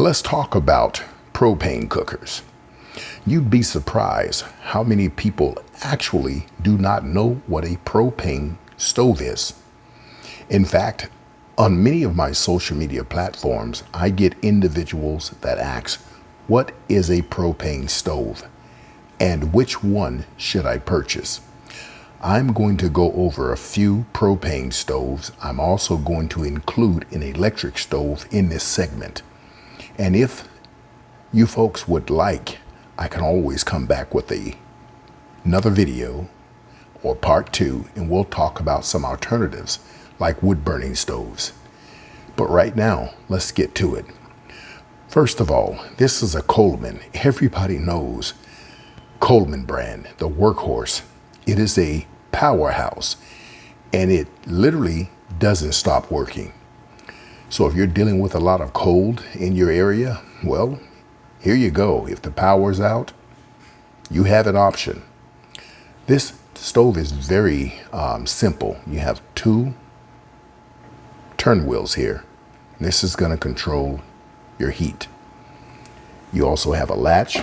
let's talk about propane cookers. You'd be surprised how many people actually do not know what a propane stove is. In fact, on many of my social media platforms, I get individuals that ask, what is a propane stove and which one should I purchase? I'm going to go over a few propane stoves. I'm also going to include an electric stove in this segment. And if you folks would like, I can always come back with another video or part 2, and we'll talk about some alternatives like wood burning stoves. But right now, let's get to it. First of all, this is a Coleman. Everybody knows Coleman brand, the workhorse. It is a powerhouse, and it literally doesn't stop working. So if you're dealing with a lot of cold in your area, well, here you go. If the power's out, you have an option. This stove is very simple. You have 2 turn wheels here. This is going to control your heat. You also have a latch.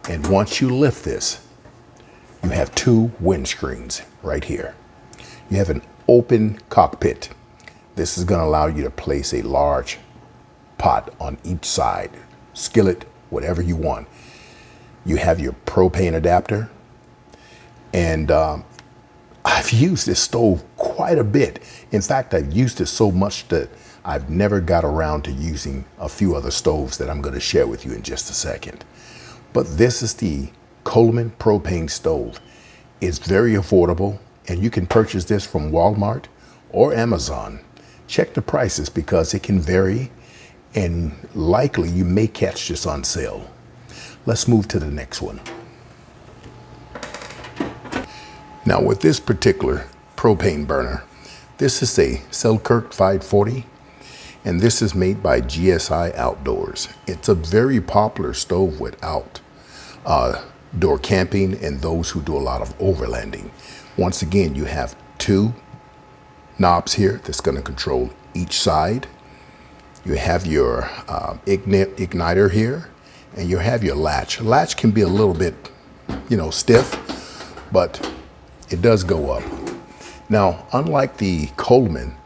And once you lift this, you have 2 windscreens right here. You have an open cockpit. This is going to allow you to place a large pot on each side, skillet, whatever you want. You have your propane adapter. And I've used this stove quite a bit. In fact, I've used it so much that I've never got around to using a few other stoves that I'm going to share with you in just a second. But this is the Coleman propane stove. It's very affordable, and you can purchase this from Walmart or Amazon. Check the prices because it can vary, and likely you may catch this on sale. Let's move to the next one. Now with this particular propane burner, this is a Selkirk 540, and this is made by GSI Outdoors. It's a very popular stove with outdoor camping and those who do a lot of overlanding. Once again, you have 2 knobs here that's going to control each side. You have your igniter here, and you have your latch. Latch can be a little bit, stiff, but it does go up. Now, unlike the Coleman,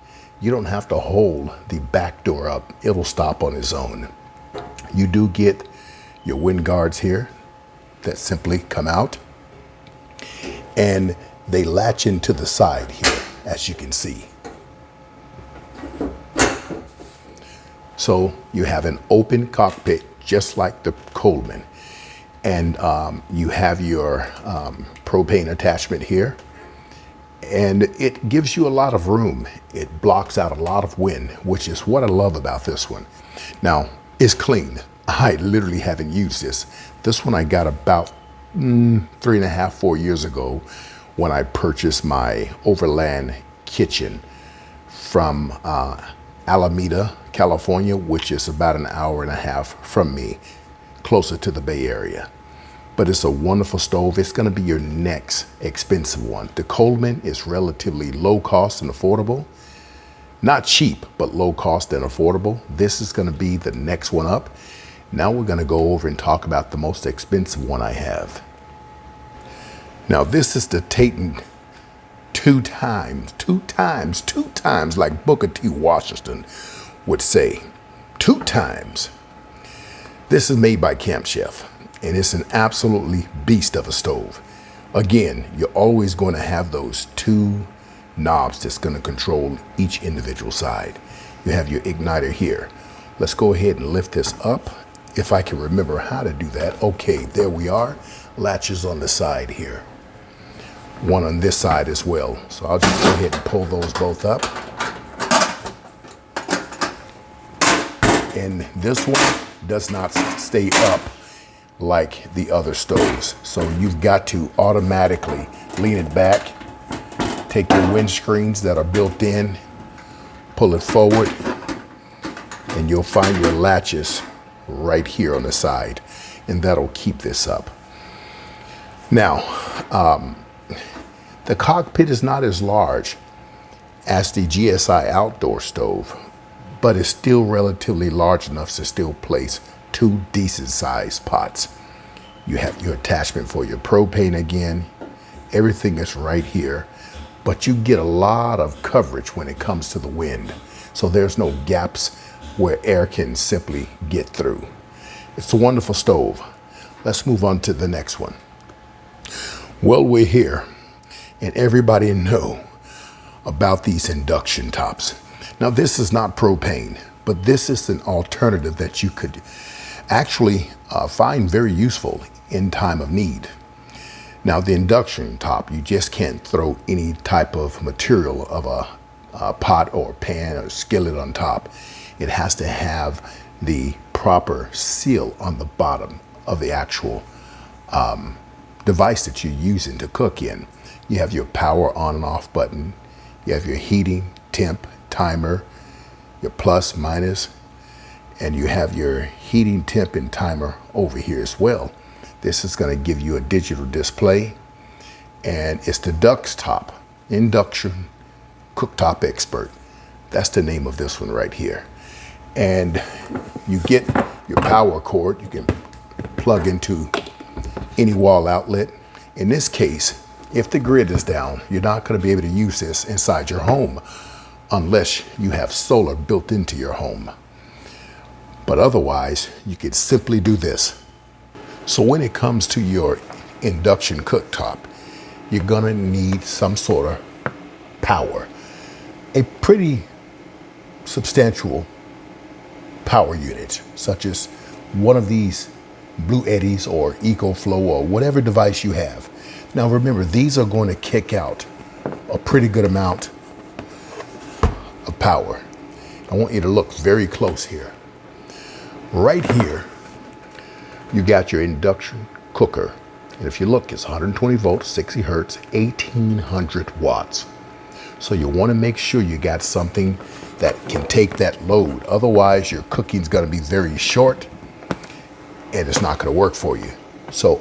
you don't have to hold the back door up. It'll stop on its own. You do get your wind guards here that simply come out, and they latch into the side here, as you can see. So you have an open cockpit just like the Coleman, and you have your propane attachment here, and it gives you a lot of room. It blocks out a lot of wind, which is what I love about this one. Now, it's clean. I literally haven't used this. This one I got about 3.5, 4 years ago when I purchased my overland kitchen from Alameda, California, which is about an hour and a half from me, closer to the Bay Area. But it's a wonderful stove. It's going to be your next expensive one. The Coleman is relatively low cost and affordable. Not cheap, but low cost and affordable. This is going to be the next one up. Now we're going to go over and talk about the most expensive one I have. Now this is the Titan 2 times, like Booker T. Washington would say. 2 times. This is made by Camp Chef, and it's an absolutely beast of a stove. Again, you're always going to have those 2 knobs that's going to control each individual side. You have your igniter here. Let's go ahead and lift this up. If I can remember how to do that. Okay, there we are. Latches on the side here. One on this side as well. So I'll just go ahead and pull those both up. And this one does not stay up like the other stoves. So you've got to automatically lean it back, take your windscreens that are built in, pull it forward, and you'll find your latches right here on the side, and that'll keep this up. Now, the cockpit is not as large as the GSI outdoor stove, but it's still relatively large enough to still place two decent sized pots. You have your attachment for your propane again. Everything is right here, but you get a lot of coverage when it comes to the wind. So there's no gaps where air can simply get through. It's a wonderful stove. Let's move on to the next one. Well, we're here, and everybody know about these induction tops. Now, this is not propane, but this is an alternative that you could actually find very useful in time of need. Now, the induction top, you just can't throw any type of material of a pot or pan or skillet on top. It has to have the proper seal on the bottom of the actual device that you're using to cook in. You have your power on and off button. You have your heating, temp, timer, your plus, minus, and you have your heating, temp, and timer over here as well. This is going to give you a digital display, and it's the Dux Top Induction Cooktop Expert. That's the name of this one right here. And you get your power cord. You can plug into any wall outlet. In this case, if the grid is down, you're not going to be able to use this inside your home unless you have solar built into your home. But otherwise, you could simply do this. So when it comes to your induction cooktop, you're gonna need some sort of power. A pretty substantial power unit, such as one of these Blue Eddies or EcoFlow or whatever device you have. Now remember, these are going to kick out a pretty good amount of power. I want you to look very close here. Right here, you got your induction cooker. And if you look, it's 120 volts, 60 hertz, 1800 watts. So you want to make sure you got something that can take that load. Otherwise, your cooking's going to be very short and it's not going to work for you. So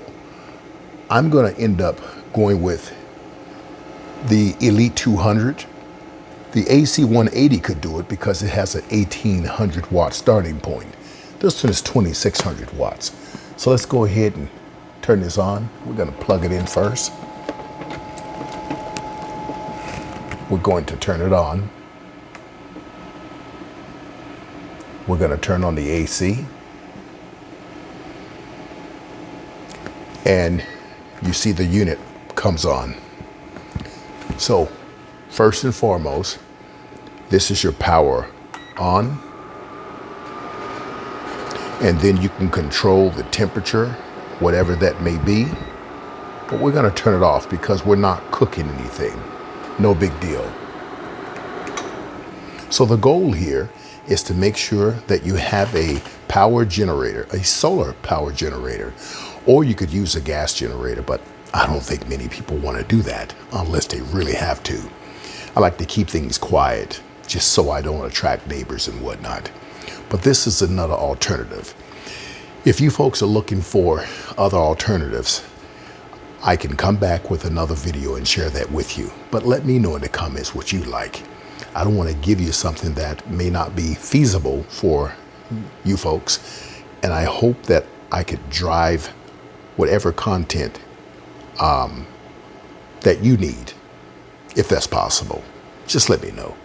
I'm going to end up going with the Elite 200. The AC 180 could do it because it has an 1800 watt starting point. This one is 2600 watts. So let's go ahead and turn this on. We're going to plug it in first. We're going to turn it on. We're going to turn on the AC. And you see the unit comes on. So first and foremost, this is your power on. And then you can control the temperature, whatever that may be. But we're going to turn it off because we're not cooking anything. No big deal. So the goal here is to make sure that you have a power generator, a solar power generator, or you could use a gas generator, but I don't think many people want to do that unless they really have to. I like to keep things quiet just so I don't attract neighbors and whatnot. But this is another alternative. If you folks are looking for other alternatives, I can come back with another video and share that with you. But let me know in the comments what you like. I don't want to give you something that may not be feasible for you folks. And I hope that I could drive whatever content that you need, if that's possible. Just let me know.